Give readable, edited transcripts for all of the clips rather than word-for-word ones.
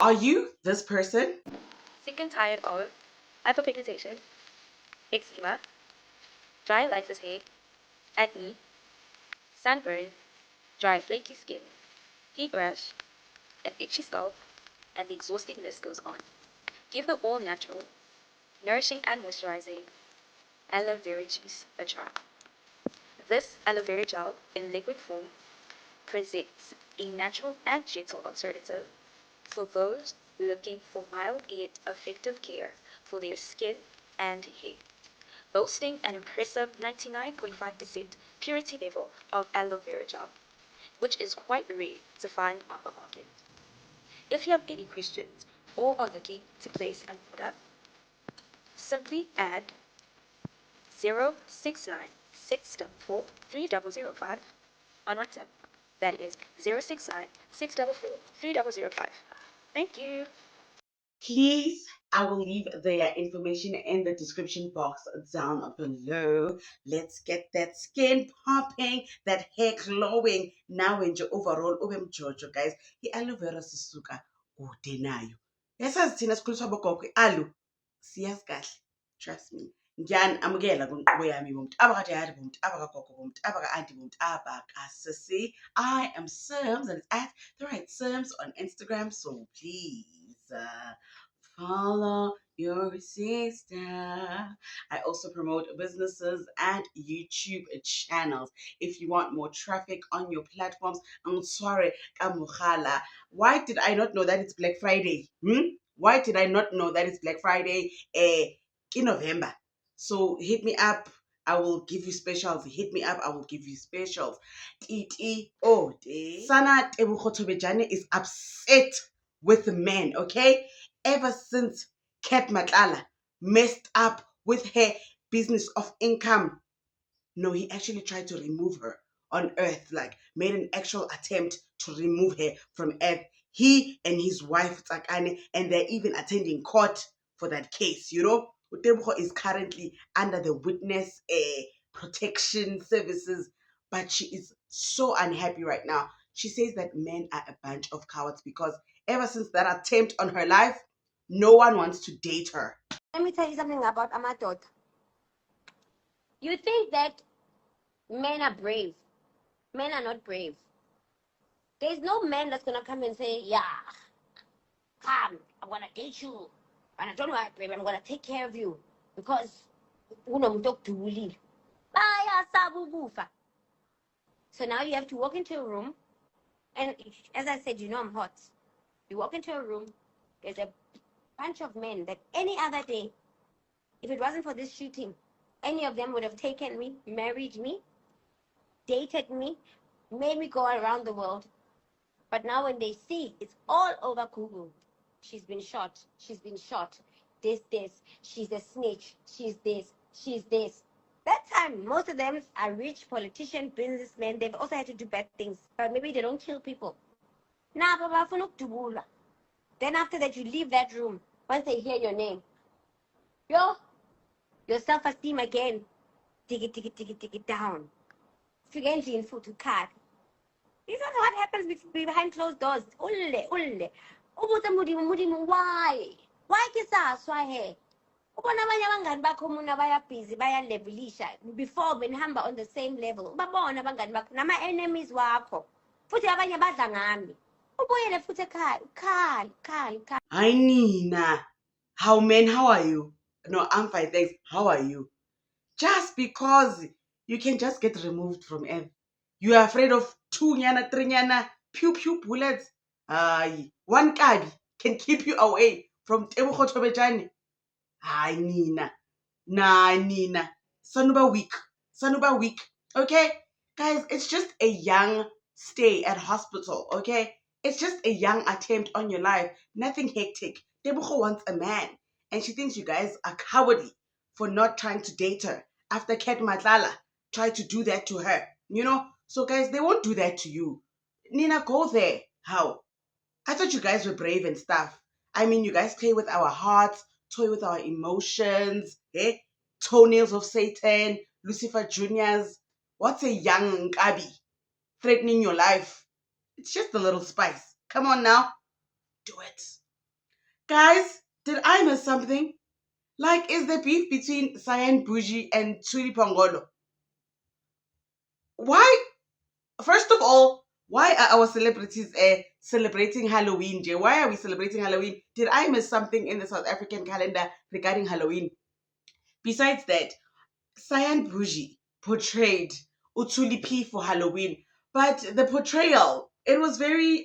Are you this person? Sick and tired of hyperpigmentation, eczema, dry lifeless hair, acne, sunburn, dry flaky skin, heat rash, an itchy scalp, and the exhausting list goes on. Give the all natural, nourishing and moisturizing aloe vera juice a try. This aloe vera gel in liquid form presents a natural and gentle alternative for those looking for mild yet effective care for their skin and hair. Boasting an impressive 99.5% purity level of aloe vera gel, which is quite rare to find on the market. If you have any questions or are looking to place an order, simply add 069 644 3005 on WhatsApp. That is 069 644 3005. Thank you. Please, I will leave their information in the description box down below. Let's get that skin popping, that hair glowing. Now enjoy overall Jojo, guys. I-aloe vera sisuka kude nayo. Yasazi thina sikhuliswa bogogo i-aloe. Siyazi kahle. Trust me. Ngiyanamukela kwinkqubo yami bomuntu abakadade bomuntu abakagogo bomuntu abaka-anti bomuntu abakasisi. I am Sims and it's at the right Sims on Instagram. So please follow your sister. I also promote businesses and YouTube channels. If you want more traffic on your platforms, I'm sorry, Kamukhala. Why did I not know that it's Black Friday? Why did I not know that it's Black Friday in November? So hit me up. I will give you specials. Hit me up. I will give you specials. Titi Ode. Sana Tebukhotobejane is upset with men, okay? Ever since Kat Matlala messed up with her business of income. No, he actually tried to remove her on earth, like made an actual attempt to remove her from earth. He and his wife Tsakane, and they're even attending court for that case, you know. Utebuko is currently under the witness protection services, but she is so unhappy right now. She says that men are a bunch of cowards because ever since that attempt on her life, no one wants to date her. Let me tell you something about Amatot. You think that men are brave. Men are not brave. There's no man that's gonna come and say, yeah, come, I'm gonna date you. And I don't worry, babe, I'm gonna take care of you. Because unomdokduli. So now you have to walk into a room, and as I said, you know I'm hot. You walk into a room, there's a bunch of men that any other day, if it wasn't for this shooting, any of them would have taken me, married me, dated me, made me go around the world. But now when they see it's all over Google, she's been shot, she's been shot, this, she's a snitch, she's this. That time, most of them are rich politicians, businessmen. They've also had to do bad things, but maybe they don't kill people. Nah, Baba Funuk Dubula. Then after that, you leave that room. Once they hear your name, your self-esteem again, dig it down. If you get in food to cut. This is what happens behind closed doors. Ulle. Ubuza mudimu, why? Why kisaswa he? Ubona abanye abangani bakho umuntu abaya-busy bayalevelisha before benihamba on the same level. Babona abangani bakho nama-enemies wakho. Futhi abanye badla ngami. Ubuyele futhi ekhaya, ukhali. Hi Nina. How are you? No, I'm fine, thanks. How are you? Just because you can just get removed from earth. You are afraid of two nyana, three nyana, pew bullets. One kabi can keep you away from Tebuko Tobejani. Hi Nina. Nah, Nina. Sanuba weak. Okay? Guys, it's just a young stay at hospital, okay? It's just a young attempt on your life. Nothing hectic. Tebuko wants a man. And she thinks you guys are cowardly for not trying to date her after Ket Matlala tried to do that to her. You know? So guys, they won't do that to you. Nina, go there. How? I thought you guys were brave and stuff. I mean, you guys play with our hearts, toy with our emotions, eh? Toenails of Satan, Lucifer Juniors. What's a young Gabi threatening your life? It's just a little spice. Come on now, do it. Guys, did I miss something? Like, is there beef between Cyan Bougie and Tuli Pongolo? Why? First of all, why are our celebrities celebrating Halloween Day? Why are we celebrating Halloween? Did I miss something in the South African calendar regarding Halloween? Besides that, Cyan Bougie portrayed Utuli P for Halloween, but the portrayal, it was very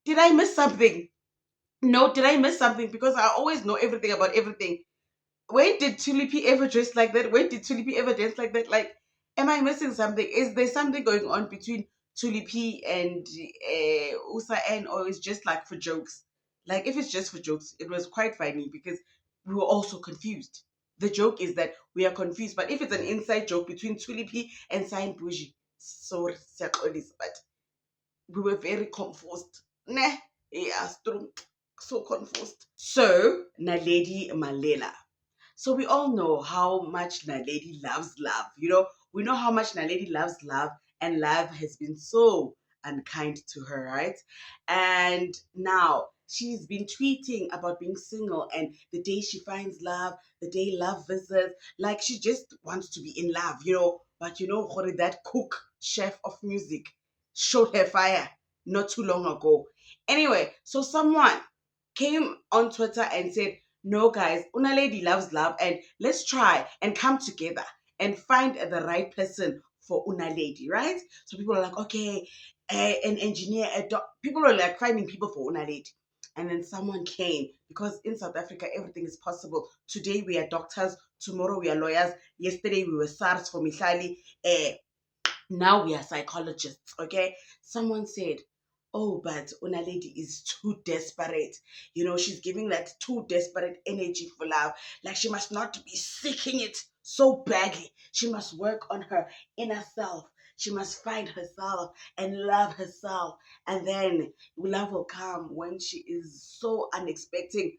did I miss something? No, did I miss something? Because I always know everything about everything. When did Tulipi ever dress like that? When did Tulipi ever dance like that? Like, am I missing something? Is there something going on between Tulipi and Usa N, or is just like for jokes? Like, if it's just for jokes, it was quite funny because we were also confused. The joke is that we are confused, but if it's an inside joke between Tulipi and Sain Bougie, so but we were very confused. Nah, yeah, so confused. So, Naledi Malela. So we all know how much Naledi loves love. We know how much Naledi loves love, and love has been so unkind to her, right? And now she's been tweeting about being single and the day she finds love, the day love visits, like she just wants to be in love. But Hori, that cook, chef of music, showed her fire not too long ago. Anyway, so someone came on Twitter and said, no, guys, Una Lady loves love, and let's try and come together and find the right person for Una Lady, right? So people are like, okay, an engineer, people are like finding people for Una Lady. And then someone came, because in South Africa, everything is possible. Today we are doctors, tomorrow we are lawyers, yesterday we were SARS for Mihlali, now we are psychologists, okay? Someone said, oh, but Una Lady is too desperate. She's giving that too desperate energy for love. Like she must not be seeking it so badly. She must work on her inner self. She must find herself and love herself. And then love will come when she is so unexpected.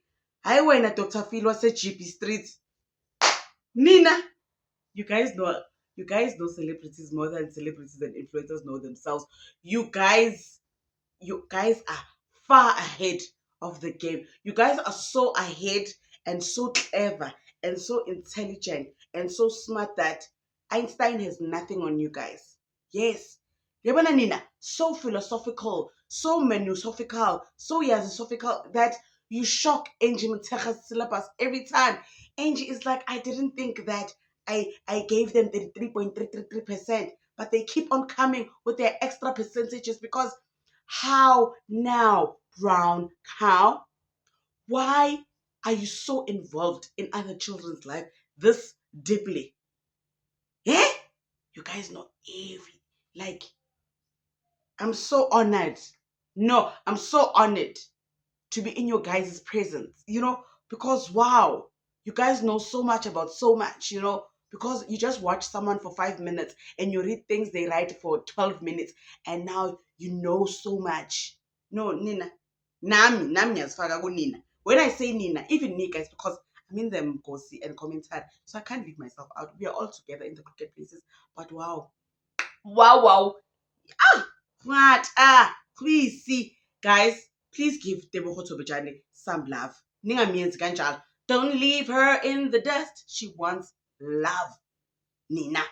I went at Dr. Phil was at GP Street. Nina, you guys know celebrities more than celebrities and influencers know themselves. You guys are far ahead of the game. You guys are so ahead and so clever and so intelligent and so smart that Einstein has nothing on you guys. Yes. Yabana Nina, so philosophical, so philosophical, so philosophical that you shock Angie Mtecha's syllabus every time. Angie is like, I didn't think that I gave them 33.333%, but they keep on coming with their extra percentages because how now, brown cow? Why are you so involved in other children's life this deeply? Eh? You guys know every, like, I'm so honored. No, I'm so honored to be in your guys' presence, because wow, you guys know so much about so much, because you just watch someone for 5 minutes and you read things they write for 12 minutes and now you know so much. No, Nina. Nami yazifaka kunina. When I say Nina, even me guys, because I'm in the Mgosi and commentary, so I can't leave myself out. We are all together in the cricket places. But wow. Wow. What? Please see, guys, please give Tebogo Tobejane some love. Ningamienzi kanjalo. Don't leave her in the dust. She wants love. Nina.